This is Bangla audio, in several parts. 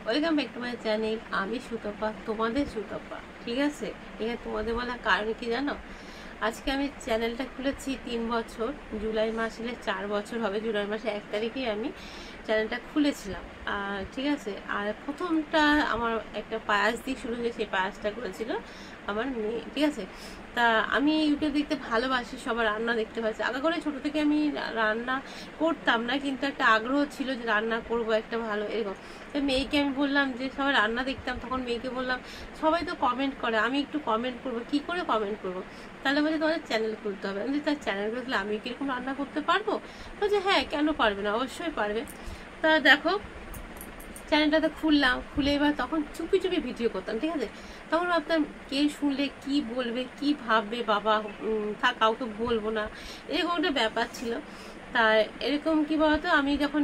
Welcome back to my channel. আমি সুতপা, তোমাদের সুতপা। ঠিক আছে, এখানে তোমাদের বলার কারণ কি জানো? আজকে আমি চ্যানেলটা খুলেছি 3 বছর, জুলাই মাস এলে 4 বছর হবে। জুলাই মাসে 1 তারিখে আমি চ্যানেলটা খুলেছিলাম। ঠিক আছে, আর প্রথমটা আমার একটা পায়াস দিয়ে শুরু হয়ে, সেই পায়াসটা করেছিল আমার মেয়ে। ঠিক আছে, তা আমি ইউটিউব দেখতে ভালোবাসি, সবার রান্না দেখতে পাচ্ছি। আগে করে ছোট থেকে আমি রান্না করতাম না, কিন্তু একটা আগ্রহ ছিল যে রান্না করব একটা ভালো এরকম। তো মেয়েকে আমি বললাম যে সবাই রান্না দেখতাম, তখন মেয়েকে বললাম সবাই তো কমেন্ট করে, আমি একটু কমেন্ট করব। কি করে কমেন্ট করব? তাহলে বলছে তোমাদের চ্যানেল খুলতে হবে। আমি তার চ্যানেল খুললে আমি কিরকম রান্না করতে পারবো? বলছে হ্যাঁ, কেন পারবে না, অবশ্যই পারবে। তা দেখো, চ্যানেলটাতে খুললাম, খুলে এবার তখন চুপি চুপি ভিডিও করতাম। ঠিক আছে, তখন ভাবতাম কে শুনলে কি বলবে, কি ভাববে, বাবা থাক কাউকে বলবো না, এরকম একটা ব্যাপার ছিল। তা এরকম কি বলতো, আমি যখন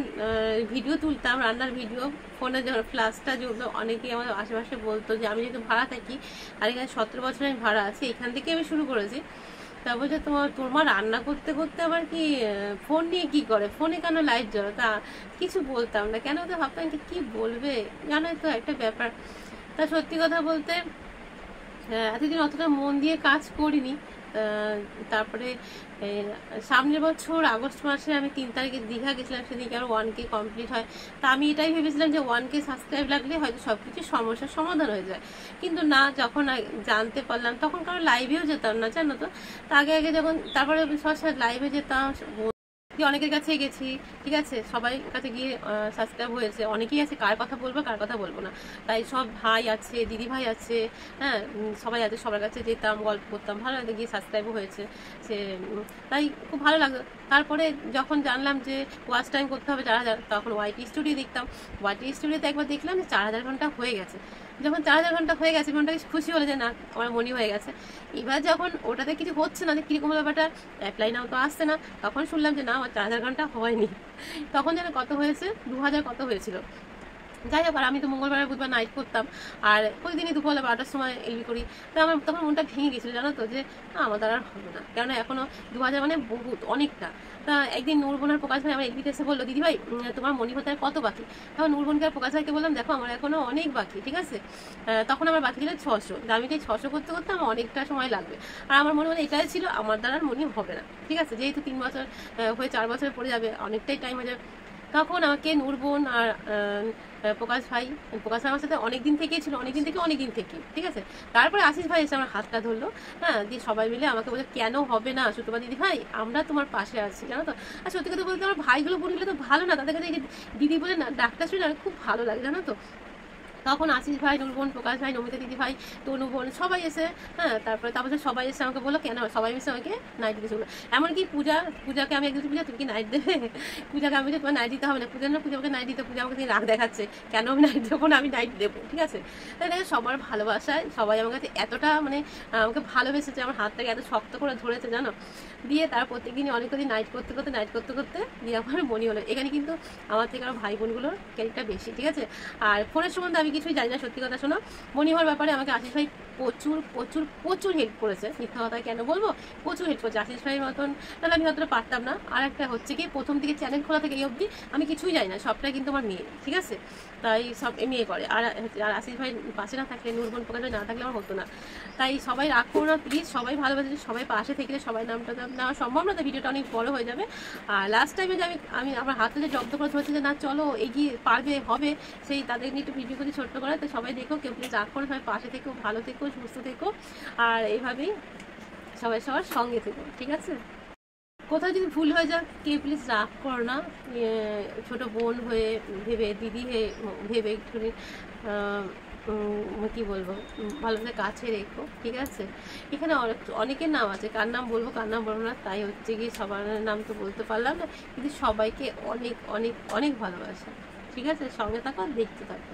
ভিডিও তুলতাম, রান্নার ভিডিও, ফোনে যখন ফ্ল্যাশটা জ্বলতো, অনেকেই আমার আশেপাশে বলতো যে আমি যেহেতু ভাড়া থাকি, আর এখানে 17 বছর আমি ভাড়া আছি, এখান থেকে আমি শুরু করেছি। তা বলছে তোমার রান্না করতে করতে আবার কি ফোন নিয়ে কি করে, ফোনে কেন লাইট জ্বলো? তা কিছু বলতাম না, কেন তো ভাবতাম কি বলবে, জানোই তো একটা ব্যাপার। তা সত্যি কথা বলতে এতদিন অতটা মন দিয়ে কাজ করিনি। তারপরে সামনের বছর আগস্ট মাসে আমি 3 তারিখে দীঘা গেছিলাম, সেদিকে আমার 1K কমপ্লিট হয়। তা আমি এটাই ভেবেছিলাম যে 1K সাবস্ক্রাইব লাগলে হয়তো সবকিছু সমস্যার সমাধান হয়ে যায়, কিন্তু না, যখন জানতে পারলাম তখন কারো লাইভেও যেতাম না, জানো তো। তা আগে আগে যখন, তারপরে সব লাইভে যেতাম, অনেকের কাছে গেছি। ঠিক আছে, সবাই কাছে গিয়ে সাবস্ক্রাইব হয়েছে, অনেকেই আছে, কার কথা বলবো কার কথা বলবো না। তাই সব ভাই আছে, দিদি ভাই আছে, হ্যাঁ সবাই আছে, সবার কাছে যেতাম, গল্প করতাম, ভালো লাগতো, গিয়ে সাবস্ক্রাইবও হয়েছে সে। তাই খুব ভালো লাগতো। তারপরে যখন জানলাম যে ওয়াচ টাইম করতে হবে 4000, তখন ওয়াইটি স্টুডিও দেখতাম। ওয়াইটি স্টুডিওতে একবার দেখলাম যে 4000 ঘন্টা হয়ে গেছে। যখন 4000 ঘন্টা হয়ে গেছে, মনটা খুশি হলো যে না, আমার মনি হয়ে গেছে। এবার যখন ওটাতে কিছু হচ্ছে না, যে কিরকম ব্যাপারটা, অ্যাপ্লাই নাও তো আসছে না, তখন শুনলাম যে না, আমার 4000 ঘন্টা হয়নি। তখন যেন কত হয়েছে, 2000 কত হয়েছিল। যাই হোক, আর আমি তো মঙ্গলবার বুধবার নাইট করতাম, আর প্রতিদিনই দুপুরবেলা 12টার সময় এলবি করি। তো আমার তখন মনটা ভেঙে গেছিলো, জানো তো, যে আমার দ্বারা আর হবে না, কেননা এখনো 2000 মানে বহুত অনেকটা। তা একদিন নূরবোনার প্রকাশ ভাই আমার এলবিতে এসে বললো, দিদি ভাই তোমার মনি হতে আর কত বাকি? তখন নূরবোনকে আর প্রকাশ ভাইকে বললাম, দেখো আমার এখনো অনেক বাকি। ঠিক আছে, তখন আমার বাকি ছিল 600। আমি এই 600 করতে করতে আমার অনেকটা সময় লাগবে, আর আমার মনে হয় এটাই ছিল, আমার দ্বারা আর মনি হবে না। ঠিক আছে, যেহেতু 3 বছর হয়ে 4 বছরে পড়ে যাবে, অনেকটাই টাইম হয়ে যাবে। তখন আমাকে নূরবোন আর প্রকাশ ভাই আমার সাথে অনেকদিন থেকেই ছিল, অনেকদিন থেকে। ঠিক আছে, তারপরে আশিস ভাই এসে আমার হাতটা ধরলো, হ্যাঁ, দিয়ে সবাই মিলে আমাকে বলে, কেন হবে না সুতপা দিদি ভাই, আমরা তোমার পাশে আছি, জানো তো। আর সত্যি কথা বলতে আমার ভাইগুলো বোনগুলো তো ভালো না, তাদের কাছে দিদি বলে না ডাক্তার শুনে খুব ভালো লাগে, জানো তো। তখন আশিস ভাই, নুরবোন, প্রকাশ ভাই, নমিতা দিদি ভাই, তনু বোন, সবাই এসে, হ্যাঁ, তারপরে সবাই এসে আমাকে বললো, কেন সবাই মিশে আমাকে নাইট দিতে শুনলো। এমনকি পূজাকে আমি একদিন, পূজা তুমি কি নাইট দেবে? পূজাকে আমি যে তোমার নাইট দিতে হবে না, পূজা আমাকে নাইট দিতে, পূজা আমাকে রাগ দেখাচ্ছে, কেন আমি নাইট দেবো না, আমি নাইট দেবো। ঠিক আছে, তাই দেখো সবার ভালোবাসায় সবাই আমার কাছে এতটা মানে আমাকে ভালোবেসেছে, আমার হাতটাকে এত শক্ত করে ধরেছে, জানো। দিয়ে তার প্রত্যেকদিনই অনেক দিন নাইট করতে দিয়ে আমার মনে হলো। এখানে কিন্তু আমার থেকে আমার ভাই বোনগুলোর ক্যারেক্টার বেশি। ঠিক আছে, আর ফোনের সম্বন্ধে আমি কিছুই জানি না, সত্যি কথা শোনো। মনি হওয়ার ব্যাপারে আমাকে আশিস ভাই প্রচুর প্রচুর প্রচুর হেল্প করেছে, মিথ্যা কথা কেন বলবো, প্রচুর হেল্প করেছে আশিস ভাইয়ের মতন, তাহলে আমি হয়তো পারতাম না। আর একটা হচ্ছে কি, প্রথম থেকে চ্যানেল খোলা থেকে এই অবধি আমি কিছুই জানি না, সবটাই কিন্তু আমার মেয়ে। ঠিক আছে, তাই সব মেয়ে করে। আর আশিস ভাই পাশে না থাকলে, নূরবোন প্রকাশ ভাই না থাকলে আমার হতো না। তাই সবাই রাগ করো না প্লিজ, সবাই ভালোবাসে, সবাই পাশে থেকে, সবাই নামটা নেওয়া সম্ভব না, তো ভিডিওটা অনেক বড় হয়ে যাবে। আর লাস্ট টাইমে যে আমি আমার হাতে যে জব্দ করে ধরেছি যে না চলো এগিয়ে পারবে হবে, সেই তাদের নিয়ে একটু ভিডিও করে ছোট্ট করে। তো সবাই দেখো, কেউ প্লিজ রাগ করো, সবাই পাশে থেকো, ভালো থেকো, সুস্থ থেকো, আর এইভাবেই সবাই সবার সঙ্গে থেকো। ঠিক আছে, কোথাও যদি ভুল হয়ে যাক, কে প্লিজ রাগ করো না, ছোট বোন হয়ে ভেবে, দিদি হয়ে ভেবে একটুখানি কি বলবো, ভালোভাবে কাছে রেখো। ঠিক আছে, এখানে অনেকের নাম আছে, কার নাম বলবো কার নাম বলবো না, তাই হচ্ছে কি সবার নাম তো বলতে পারলাম না, কিন্তু সবাইকে অনেক অনেক অনেক ভালোবাসা। ঠিক আছে, সঙ্গে থাকো, দেখতে থাকো।